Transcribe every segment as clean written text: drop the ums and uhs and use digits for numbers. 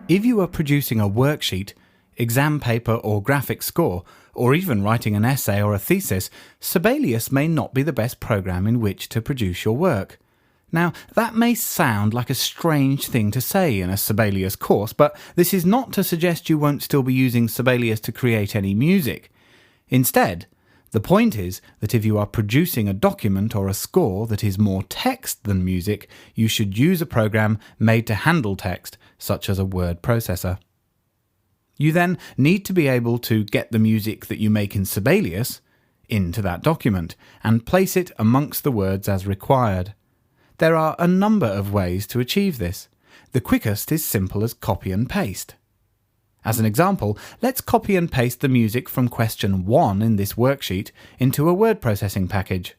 If you are producing a worksheet, exam paper or graphic score, or even writing an essay or a thesis, Sibelius may not be the best program in which to produce your work. Now, that may sound like a strange thing to say in a Sibelius course, but this is not to suggest you won't still be using Sibelius to create any music. Instead, the point is that if you are producing a document or a score that is more text than music, you should use a program made to handle text, such as a word processor. You then need to be able to get the music that you make in Sibelius into that document and place it amongst the words as required. There are a number of ways to achieve this. The quickest is simple as copy and paste. As an example, let's copy and paste the music from question 1 in this worksheet into a word processing package.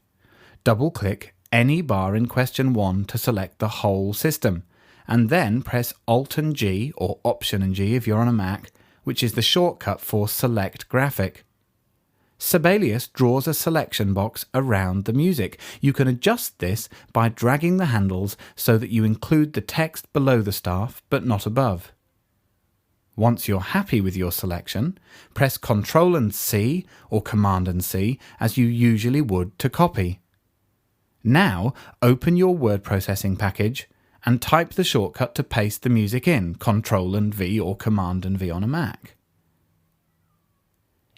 Double-click any bar in question 1 to select the whole system, and then press Alt and G, or Option and G if you're on a Mac, which is the shortcut for Select Graphic. Sibelius draws a selection box around the music. You can adjust this by dragging the handles so that you include the text below the staff but not above. Once you're happy with your selection, press Ctrl and C or Command and C as you usually would to copy. Now open your word processing package and type the shortcut to paste the music in, Ctrl and V or Command and V on a Mac.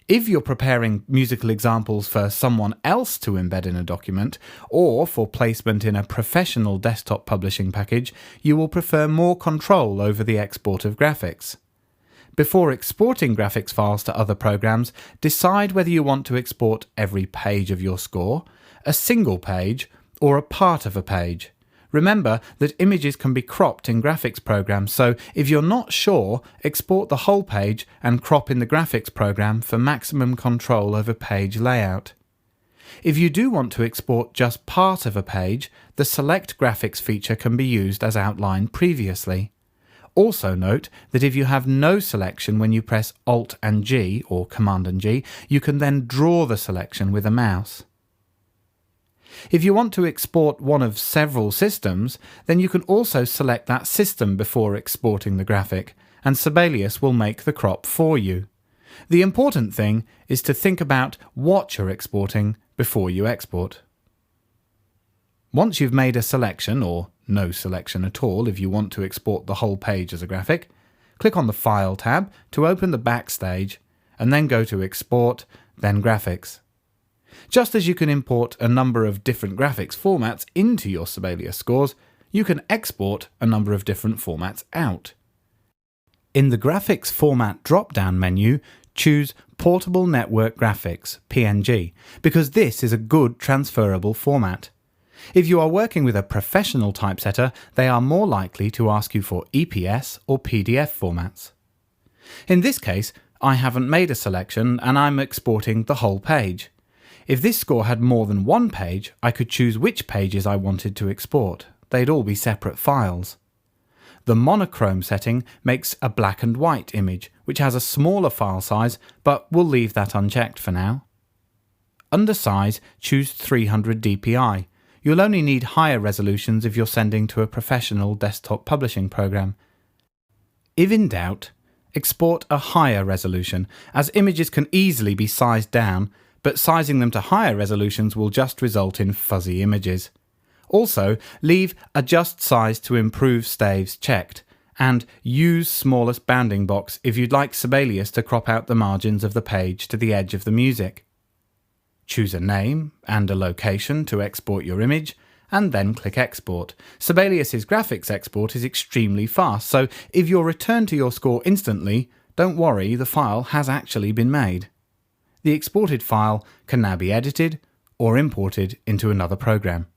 If you're preparing musical examples for someone else to embed in a document, or for placement in a professional desktop publishing package, you will prefer more control over the export of graphics. Before exporting graphics files to other programs, decide whether you want to export every page of your score, a single page, or a part of a page. Remember that images can be cropped in graphics programs, so if you're not sure, export the whole page and crop in the graphics program for maximum control over page layout. If you do want to export just part of a page, the Select Graphics feature can be used as outlined previously. Also note that if you have no selection when you press Alt and G or Command and G, you can then draw the selection with a mouse. If you want to export one of several systems, then you can also select that system before exporting the graphic, and Sibelius will make the crop for you. The important thing is to think about what you're exporting before you export. Once you've made a selection, or no selection at all if you want to export the whole page as a graphic, click on the File tab to open the Backstage, and then go to Export, then Graphics. Just as you can import a number of different graphics formats into your Sibelius scores, you can export a number of different formats out. In the Graphics Format drop-down menu, choose Portable Network Graphics, PNG, because this is a good transferable format. If you are working with a professional typesetter, they are more likely to ask you for EPS or PDF formats. In this case, I haven't made a selection and I'm exporting the whole page. If this score had more than one page, I could choose which pages I wanted to export. They'd all be separate files. The monochrome setting makes a black and white image, which has a smaller file size, but we'll leave that unchecked for now. Under size, choose 300 dpi. You'll only need higher resolutions if you're sending to a professional desktop publishing program. If in doubt, export a higher resolution, as images can easily be sized down, but sizing them to higher resolutions will just result in fuzzy images. Also, leave Adjust Size to Improve Staves checked, and use Smallest Bounding Box if you'd like Sibelius to crop out the margins of the page to the edge of the music. Choose a name and a location to export your image, and then click Export. Sibelius's graphics export is extremely fast, so if you're returned to your score instantly, don't worry, the file has actually been made. The exported file can now be edited or imported into another program.